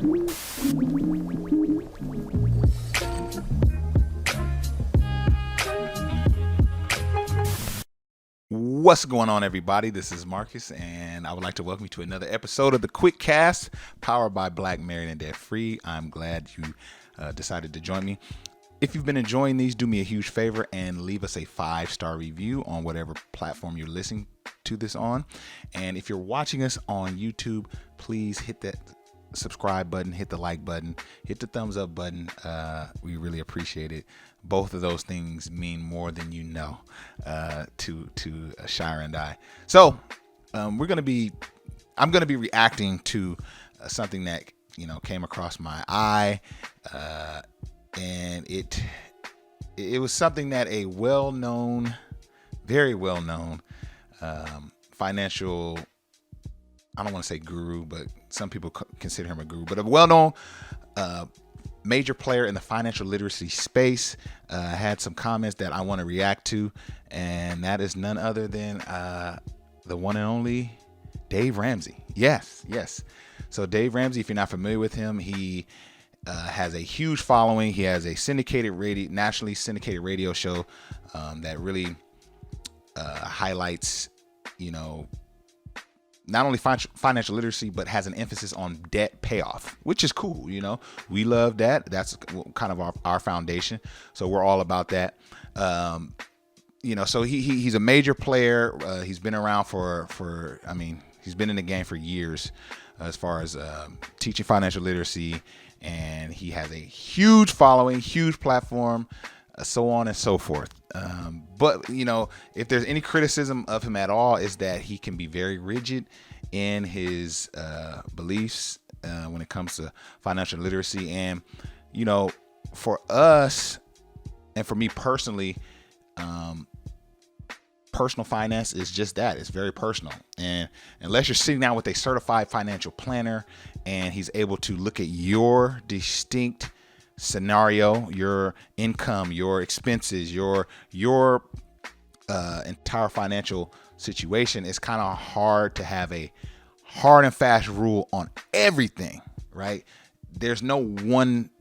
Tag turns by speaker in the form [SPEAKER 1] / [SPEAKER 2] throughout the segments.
[SPEAKER 1] What's going on, everybody? This is Marcus, and I would like to welcome you to another episode of the Quick Cast, powered by Black, Married, and Debt Free. I'm glad you decided to join me. If you've been enjoying these, do me a huge favor and leave us a 5-star review on whatever platform you're listening to this on. And if you're watching us on YouTube, please hit that subscribe button, hit the like button, hit the thumbs up button. We really appreciate it. Both of those things mean more than you know to Shira and I. So I'm going to be reacting to something that came across my eye, and it was something that a very well-known financial, I don't want to say guru, but some people consider him a guru, but a well-known major player in the financial literacy space had some comments that I want to react to, and that is none other than the one and only Dave Ramsey. Yes. So Dave Ramsey, if you're not familiar with him, he has a huge following. He has a nationally syndicated radio show that really highlights, not only financial literacy, but has an emphasis on debt payoff, which is cool. We love that. That's kind of our foundation. So we're all about that. So he's a major player. He's been around he's been in the game for years as far as teaching financial literacy, and he has a huge following, huge platform, so on and so forth. But if there's any criticism of him at all, is that he can be very rigid in his beliefs when it comes to financial literacy. And for us, and for me personally, personal finance is just that. It's very personal. And unless you're sitting down with a certified financial planner and he's able to look at your distinct scenario, your income, your expenses, your entire financial situation, it's kind of hard to have a hard and fast rule on everything, right? There's no one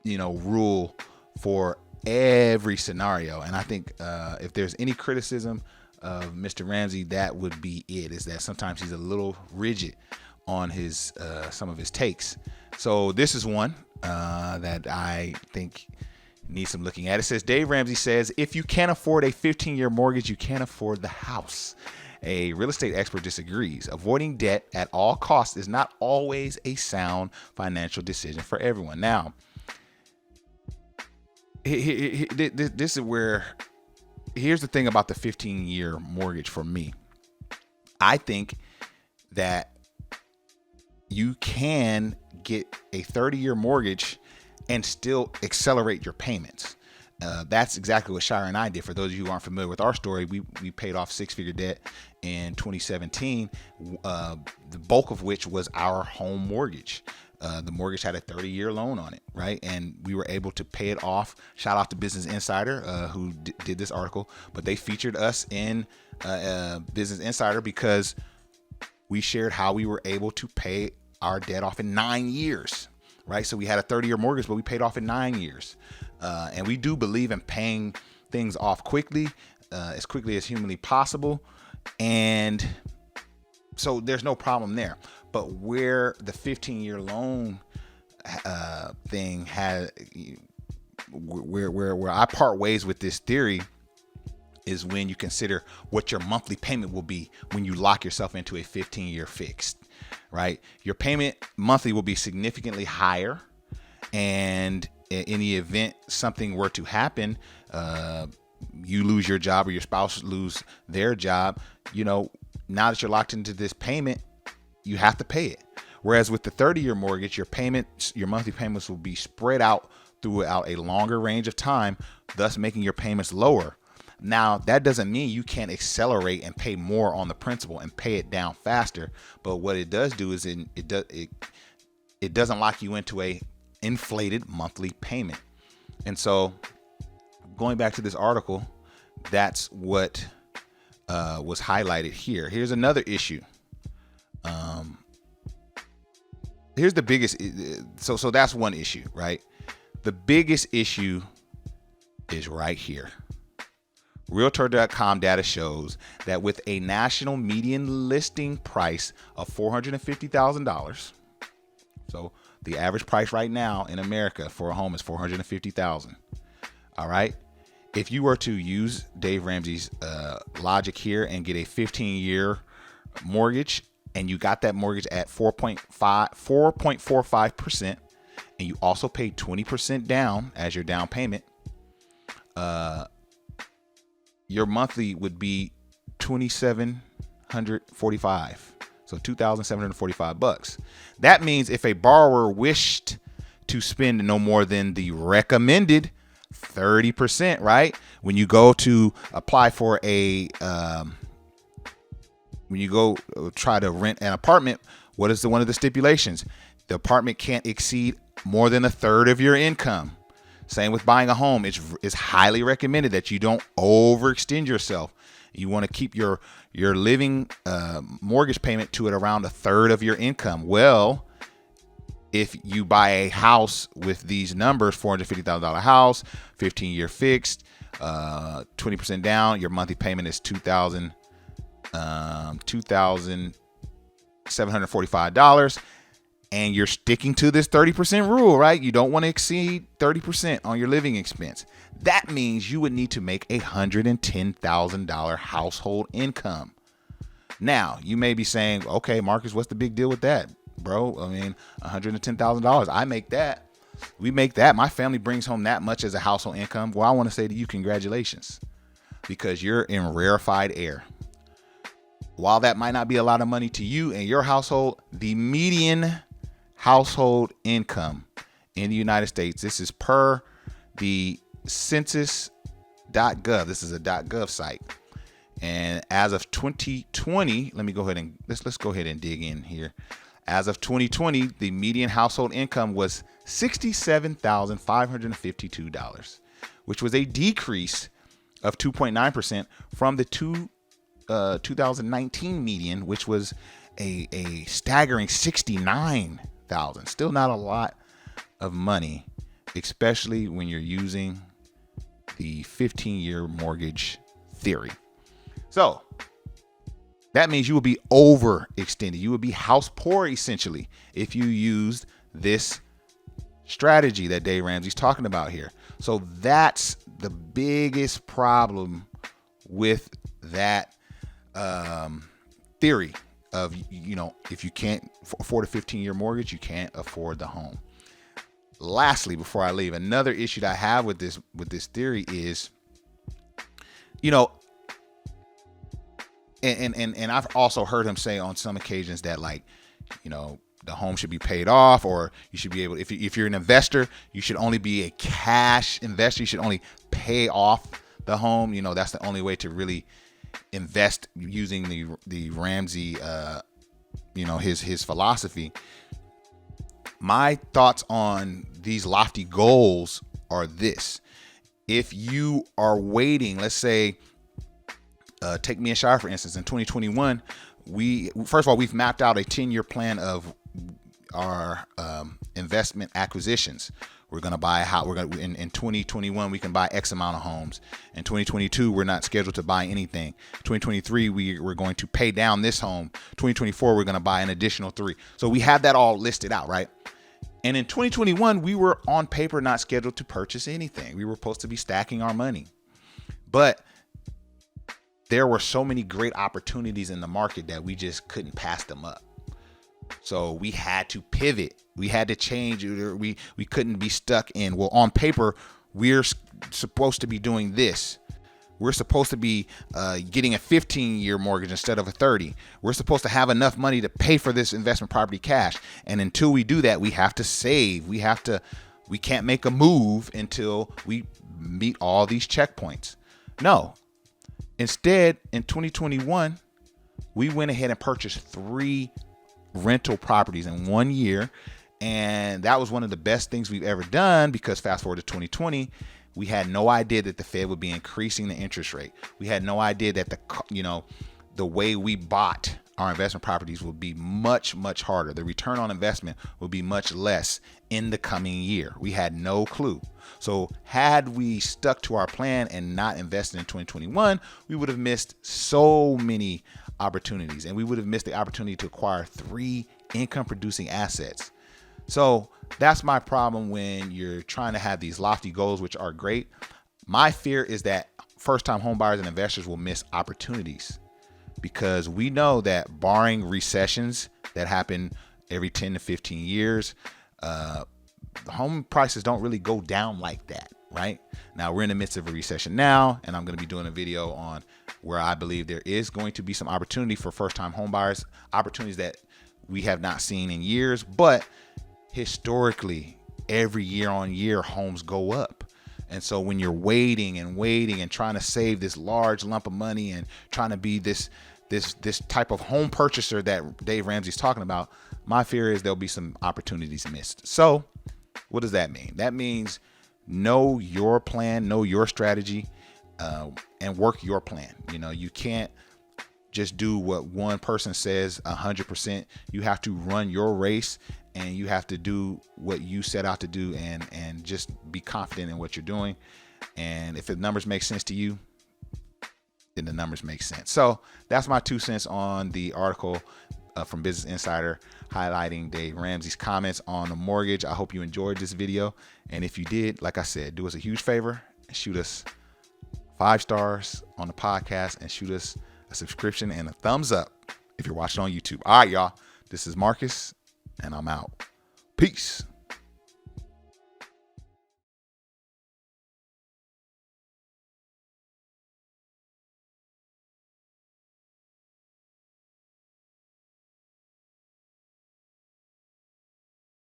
[SPEAKER 1] rule for every scenario. And I think if there's any criticism of Mr. Ramsey, that would be it, is that sometimes he's a little rigid on his some of his takes. So this is one that I think needs some looking at. It says, Dave Ramsey says, if you can't afford a 15-year mortgage, you can't afford the house. A real estate expert disagrees. Avoiding debt at all costs is not always a sound financial decision for everyone. Now, this is where, here's the thing about the 15-year mortgage for me. I think that you can get a 30-year mortgage and still accelerate your payments. That's exactly what Shira and I did. For those of you who aren't familiar with our story, we paid off 6-figure debt in 2017, the bulk of which was our home mortgage. The mortgage had a 30-year loan on it, right? And we were able to pay it off. Shout out to Business Insider, who did this article, but they featured us in Business Insider because we shared how we were able to pay our debt off in 9 years, right? So we had a 30-year mortgage, but we paid off in 9 years. And we do believe in paying things off quickly, as quickly as humanly possible. And so there's no problem there. But where the 15-year loan thing has, where I part ways with this theory, is when you consider what your monthly payment will be when you lock yourself into a 15-year fixed, right? Your payment monthly will be significantly higher, and in the event something were to happen, you lose your job or your spouse lose their job, now that you're locked into this payment, you have to pay it. Whereas with the 30-year mortgage, your monthly payments will be spread out throughout a longer range of time, thus making your payments lower. Now, that doesn't mean you can't accelerate and pay more on the principal and pay it down faster. But what it does do is it doesn't lock you into a inflated monthly payment. And so going back to this article, that's what was highlighted here. Here's another issue. here's the biggest. So that's one issue, right? The biggest issue is right here. Realtor.com data shows that with a national median listing price of $450,000, so the average price right now in America for a home is $450,000. All right. If you were to use Dave Ramsey's logic here and get a 15-year mortgage, and you got that mortgage at 4.45%, and you also paid 20% down as your down payment, your monthly would be $2,745. So $2,745. That means if a borrower wished to spend no more than the recommended 30%, right? When you go to apply for when you go try to rent an apartment, what is one of the stipulations? The apartment can't exceed more than a third of your income. Same with buying a home. It's highly recommended that you don't overextend yourself. You want to keep your living mortgage payment to it around a third of your income. Well, if you buy a house with these numbers, $450,000 house, 15-year fixed, 20% down, your monthly payment is $2,745. And you're sticking to this 30% rule, right? You don't want to exceed 30% on your living expense. That means you would need to make $110,000 household income. Now, you may be saying, okay, Marcus, what's the big deal with that, bro? I mean, $110,000. I make that. We make that. My family brings home that much as a household income. Well, I want to say to you, congratulations, because you're in rarefied air. While that might not be a lot of money to you and your household, the median household income in the United States, this is per the census.gov. This is a .gov site. And as of 2020, let's go ahead and dig in here. As of 2020, the median household income was $67,552, which was a decrease of 2.9% from the 2019 median, which was a staggering $69,000. Still not a lot of money, especially when you're using the 15-year mortgage theory. So that means you will be overextended. You will be house poor essentially if you used this strategy that Dave Ramsey's talking about here. So that's the biggest problem with that theory of, if you can't afford a 15-year mortgage, you can't afford the home. Lastly, before I leave, another issue that I have with this theory is, and I've also heard him say on some occasions that, like, the home should be paid off, or you should be able, if you're an investor, you should only be a cash investor. You should only pay off the home. That's the only way to really invest using the Ramsey, his philosophy. My thoughts on these lofty goals are this: if you are waiting, let's say, take me and Shire for instance, in 2021, we've mapped out a 10-year plan of our investment acquisitions. We're going to buy a house. In 2021, we can buy X amount of homes. In 2022, we're not scheduled to buy anything. 2023, we're going to pay down this home. 2024, we're going to buy an additional 3. So we have that all listed out, right? And in 2021, we were on paper not scheduled to purchase anything. We were supposed to be stacking our money. But there were so many great opportunities in the market that we just couldn't pass them up. So we had to pivot. We had to change. We couldn't be stuck in, well, on paper, we're supposed to be doing this. We're supposed to be getting a 15-year mortgage instead of a 30. We're supposed to have enough money to pay for this investment property cash. And until we do that, we have to save. We can't make a move until we meet all these checkpoints. No. Instead, in 2021, we went ahead and purchased 3 rental properties in 1 year. And that was one of the best things we've ever done, because fast forward to 2020, we had no idea that the Fed would be increasing the interest rate. We had no idea that the way we bought our investment properties will be much, much harder. The return on investment will be much less in the coming year. We had no clue. So had we stuck to our plan and not invested in 2021, we would have missed so many opportunities, and we would have missed the opportunity to acquire 3 income producing assets. So that's my problem when you're trying to have these lofty goals, which are great. My fear is that first-time home buyers and investors will miss opportunities, because we know that barring recessions that happen every 10 to 15 years, home prices don't really go down like that, right? Now, we're in the midst of a recession now, and I'm going to be doing a video on where I believe there is going to be some opportunity for first-time home buyers, opportunities that we have not seen in years. But historically, every year on year, homes go up. And so when you're waiting and trying to save this large lump of money and trying to be this type of home purchaser that Dave Ramsey's talking about, my fear is there'll be some opportunities missed. So what does that mean? That means know your plan, know your strategy, and work your plan. You can't just do what one person says 100%. You have to run your race, and you have to do what you set out to do, and just be confident in what you're doing. And if the numbers make sense to you, then the numbers make sense. So that's my 2 cents on the article from Business Insider highlighting Dave Ramsey's comments on the mortgage. I hope you enjoyed this video. And if you did, like I said, do us a huge favor and shoot us 5 stars on the podcast, and shoot us a subscription and a thumbs up if you're watching on YouTube. All right, y'all. This is Marcus, and I'm out. Peace.